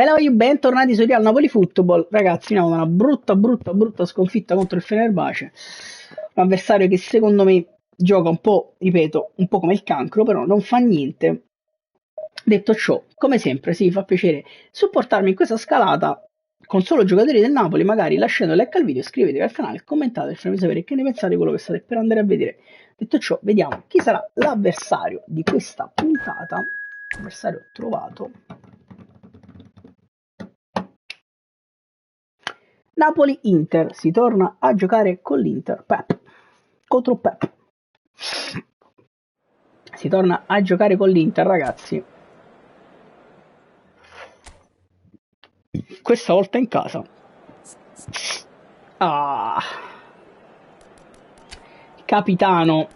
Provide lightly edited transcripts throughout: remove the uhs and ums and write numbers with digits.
Bella, bentornati su Real Napoli Football. Ragazzi, abbiamo una brutta sconfitta contro il Fenerbahce. Un avversario che secondo me gioca un po', ripeto, un po' come il cancro, però non fa niente. Detto ciò, come sempre, sì, fa piacere supportarmi in questa scalata con solo giocatori del Napoli, magari lasciando like al video, iscrivetevi al canale, commentate e fatemi sapere che ne pensate di quello che state per andare a vedere. Detto ciò, vediamo chi sarà l'avversario di questa puntata. Avversario trovato. Napoli-Inter, si torna a giocare con l'Inter, Pep, contro Pep. Si torna a giocare con l'Inter, ragazzi. Questa volta in casa. Capitano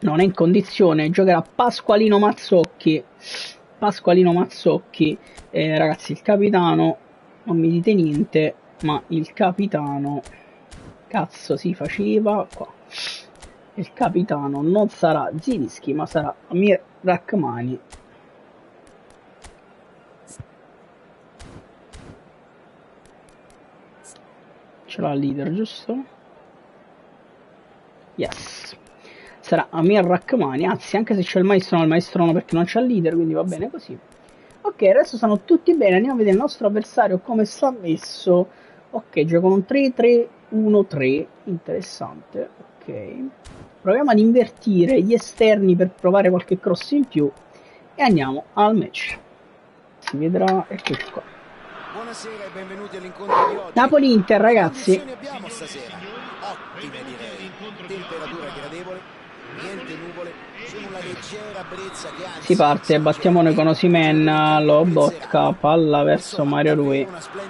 non è in condizione, giocherà Pasqualino Mazzocchi. Ragazzi, il capitano, non mi dite niente, ma il capitano, cazzo si faceva qua. Il capitano non sarà Zielinski, ma sarà Amir Rachmani. Ce l'ha il leader, giusto? Yes. Sarà Amir Rachmani, anzi anche se c'è il maestro no, perché non c'è il leader, quindi va bene così. Ok, adesso sono tutti bene, andiamo a vedere il nostro avversario come sta messo. Ok, gioca un 3-3-1-3, interessante, ok. Proviamo ad invertire gli esterni per provare qualche cross in più e andiamo al match. Si vedrà, eccoci qua. Buonasera e benvenuti all'incontro di oggi. Napoli-Inter, ragazzi. Abbiamo stasera ottime direi, temperatura gradevole, niente nuvole, solo una leggera brezza che anzi. Si parte, battiamone con Osimhen, Lobotka, palla verso Mario Rui.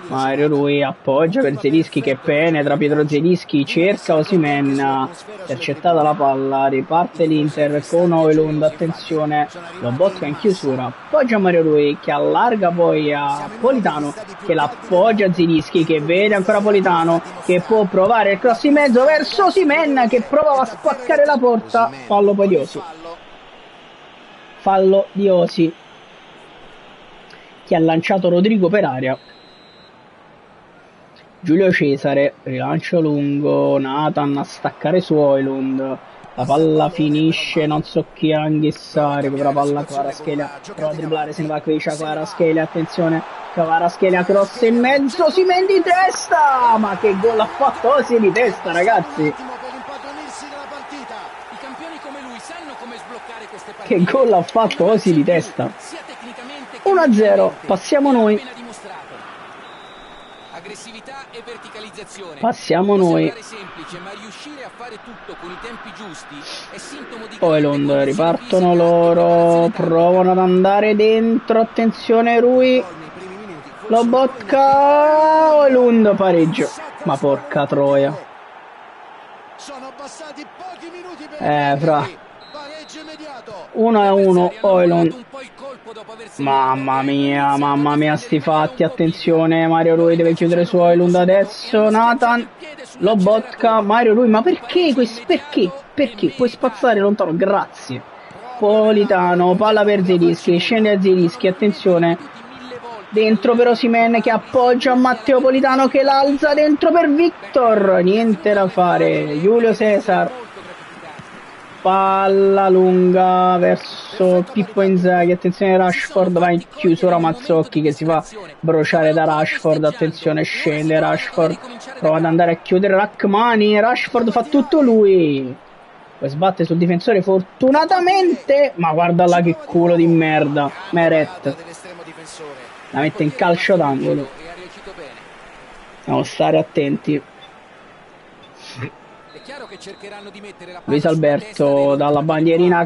Mario Rui appoggia per Zielinski che penetra, Pietro Zielinski cerca Osimhen, intercettata la palla, riparte l'Inter con Højlund, attenzione, Lobotka in chiusura, appoggia Mario Rui che allarga poi a Politano, che l'appoggia a Zielinski, che vede ancora Politano, che può provare il cross in mezzo verso Osimhen, che prova a spaccare la porta, fallo poi di Osi. Fallo di Osi, che ha lanciato Rodrigo per aria. Giulio Cesare, rilancio lungo, Nathan a staccare su Højlund, la palla finisce, non so chi Anghissà, recupera palla Kvaratskhelia, prova a dribblare, se ne va Kvaratskhelia, attenzione, Kvaratskhelia cross in mezzo, Osimhen di testa, ma che gol ha fatto Osi di testa, ragazzi! Che gol ha fatto Osi di testa. 1-0, passiamo noi. Passiamo noi. Højlund, ripartono loro, provano ad andare dentro, attenzione Rui, Lobotka, Højlund, pareggio. Ma porca troia. Fra 1-1, Højlund. Mamma mia sti fatti, attenzione, Mario Rui deve chiudere su Højlund adesso, Nathan, Lobotka, Mario Rui, ma perché? Perché? Puoi spazzare lontano, grazie. Politano, palla per Zielinski, scende a Zielinski, attenzione, dentro per Osimhen che appoggia a Matteo Politano che l'alza dentro per Victor, niente da fare, Giulio Cesar. Palla lunga verso Pippo Inzaghi, attenzione Rashford, va in chiusura Mazzocchi che si fa bruciare da Rashford, attenzione scende Rashford, prova ad andare a chiudere Rachmani, Rashford fa tutto lui, poi sbatte sul difensore fortunatamente, ma guarda là che culo di merda, Meret, la mette in calcio d'angolo, dobbiamo stare attenti. Luis Alberto dalla bandierina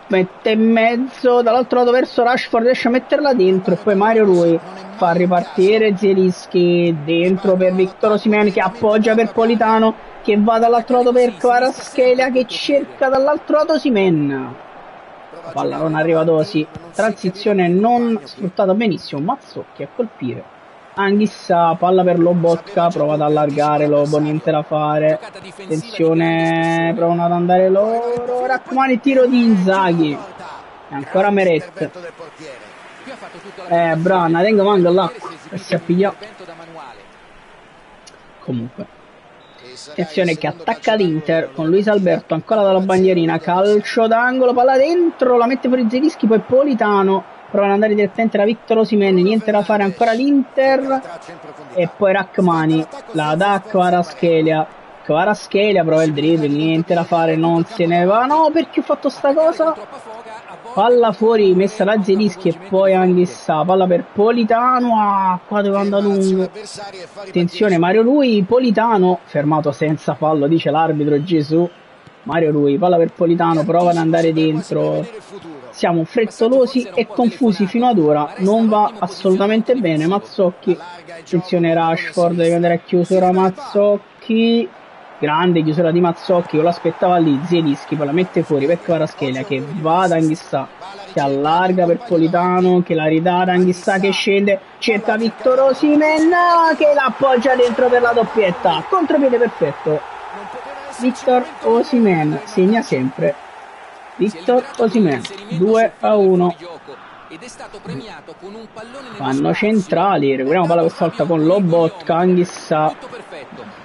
mette in mezzo, dall'altro lato verso Rashford, riesce a metterla dentro e poi Mario Rui fa ripartire Zielinski dentro per Victor Osimhen che appoggia per Politano che va dall'altro lato per Kvaratskhelia che cerca dall'altro lato Osimhen, la palla non arriva ad Osi, transizione non sfruttata benissimo, Mazzocchi a colpire. Anghissà, palla per Lobotka, prova ad allargare Lobo, niente da fare, attenzione, provano ad andare loro, Rachmani, tiro di Inzaghi, e ancora Meret, Brana, tengo manco l'acqua e si appiglia. Comunque, attenzione che attacca l'Inter con Luis Alberto ancora dalla bandierina, calcio d'angolo, palla dentro, la mette fuori Zielinski, poi Politano prova ad andare direttamente da Victor Osimhen, niente da fare ancora l'Inter, e poi Rachmani la dà Kvaratskhelia prova il dribbling, niente da fare, non se ne va, no, perché ho fatto sta cosa? Palla fuori, messa da Zielinski e poi Anghissà, palla per Politano, qua dove anda lungo, attenzione Mario Rui, Politano, fermato senza fallo, dice l'arbitro Gesù, Mario Rui, palla per Politano, prova ad andare dentro, siamo frettolosi e confusi fino ad ora, non va assolutamente bene, Mazzocchi, attenzione Rashford, deve andare a chiusura Mazzocchi, grande chiusura di Mazzocchi, lo aspettava lì, Zielinski poi la mette fuori per Kvaratskhelia che va ad Anghissà, che allarga per Politano, che la ridà ad Anghissà che scende, cerca Victor Osimhen che la appoggia dentro per la doppietta, contropiede perfetto, Victor Osimhen segna sempre, Victor Osimhen 2-1. Fanno centrali, recuperiamo palla questa volta con Lobotka, Anghissà,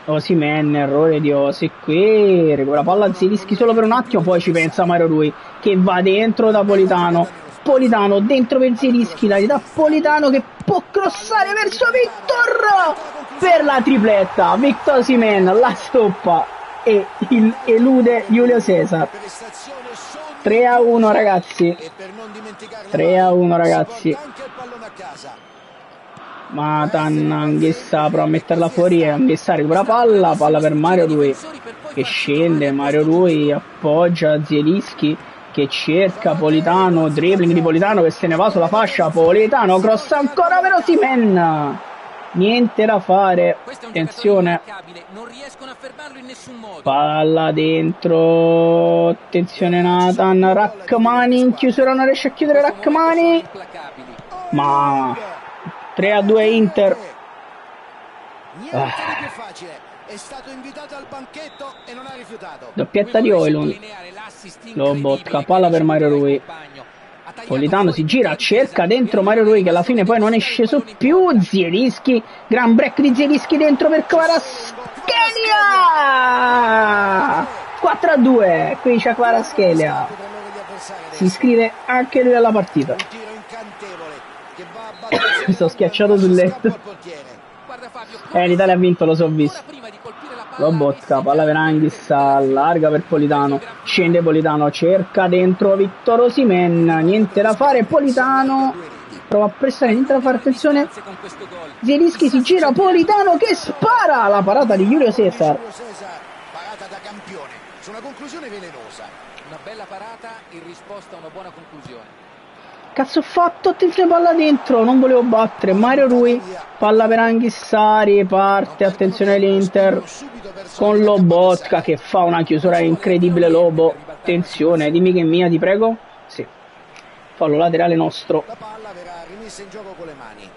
Osimhen, errore di Osi qui, recupera palla Zielinski solo per un attimo, poi ci pensa Mario Rui che va dentro da Politano dentro per Zielinski, la ridà Politano che può crossare verso Victor per la tripletta, Victor Osimhen la stoppa e elude Giulio Cesar. 3-1 ragazzi, 3-1 ragazzi. Matan, Anghissà prova a metterla fuori e Anghissà recupera palla per Mario Rui che scende, Mario Rui appoggia Zielinski che cerca Politano, dribbling di Politano che se ne va sulla fascia, Politano cross ancora per Osimhen, niente da fare, attenzione, palla dentro, attenzione Nathan, Rachmani in chiusura, non riesce a chiudere Rachmani, ma 3-2 Inter. È stato invitato al banchetto e non ha rifiutato. Doppietta di Højlund, Lobotka, palla per Mario Rui, Politano si gira, cerca dentro Mario Rui che alla fine poi non è sceso più, Zielinski, gran break di Zielinski dentro per Kvaratskhelia, 4-2, qui c'è Kvaratskhelia, si iscrive anche lui alla partita. Sto schiacciato sul letto. L'Italia ha vinto, lo so visto. Lobotka, palla per Anghissà, allarga per Politano, scende Politano, cerca dentro Victor Osimhen, niente da fare, Politano prova a pressare, niente da fare, attenzione, Zielinski si gira, Politano che spara, la parata di Giulio Cesar. Parata da campione, su una conclusione velenosa, una bella parata in risposta a una buona conclusione. Cazzo ho fatto? Attenzione, palla dentro, non volevo battere, Mario Rui, palla per Anghissà, riparte, attenzione l'Inter con Lobotka che fa una chiusura incredibile, Lobo, attenzione, dimmi che è mia, ti prego, sì, fallo laterale nostro, la palla verrà rimessa in gioco con le mani,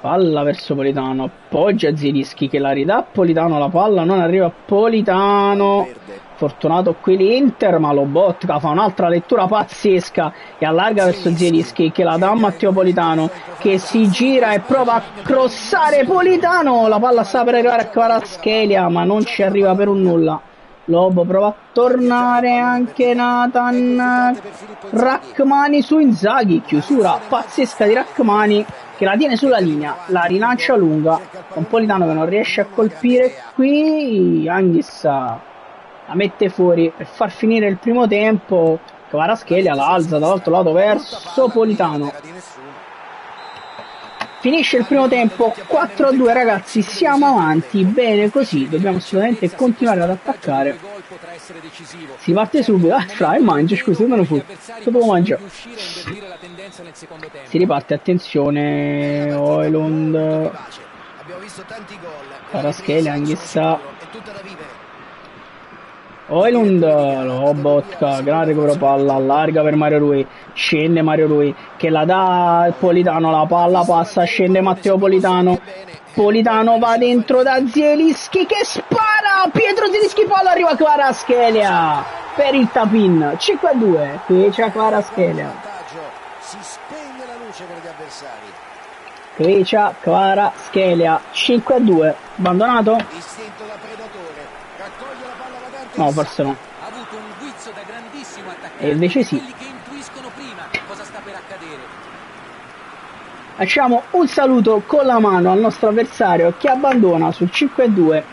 palla verso Politano, appoggia Zielinski che la ridà a Politano, la palla non arriva a Politano, fortunato qui l'Inter, ma Lobotka fa un'altra lettura pazzesca e allarga verso Zielinski che la dà a Matteo Politano che si gira e prova a crossare Politano, la palla sta per arrivare a Kvaratskhelia ma non ci arriva per un nulla, Lobo prova a tornare anche Nathan, Rachmani su Inzaghi, chiusura pazzesca di Rachmani che la tiene sulla linea, la rilancia lunga con Politano che non riesce a colpire qui, Anghissà la mette fuori per far finire il primo tempo, Kvaratskhelia la alza dall'altro lato verso Politano, finisce il primo tempo 4-2 ragazzi, siamo avanti, bene così, dobbiamo assolutamente continuare ad attaccare, si parte subito, fra e mangia, scusa, non fu, dopo mangia, si riparte, attenzione, Højlund, Kvaratskhelia, Anghissà, Højlund, Lobotka, gran recupero palla, allarga per Mario Rui, scende Mario Rui che la dà a Politano, la palla passa, scende Matteo Politano, Politano va dentro da Zielinski che spara, Pietro Zielinski, palla arriva a Kvaratskhelia per il tap-in, 5-2, qui c'è Kvaratskhelia. si spegne la luce per gli avversari. Kvicia, Kvara, Schelia, 5-2, abbandonato? Istinto da predatore, raccoglie la palla vagante. No, forse no. Ha avuto un guizzo da grandissimo attaccante. E invece sì. Quelli che intuiscono prima cosa sta per accadere. Facciamo un saluto con la mano al nostro avversario che abbandona sul 5-2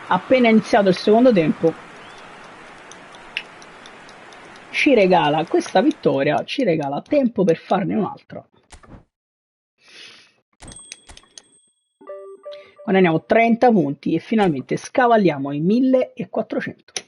appena iniziato il secondo tempo. Ci regala questa vittoria, ci regala tempo per farne un'altra. Guadagniamo 30 punti e finalmente scavalliamo i 1400.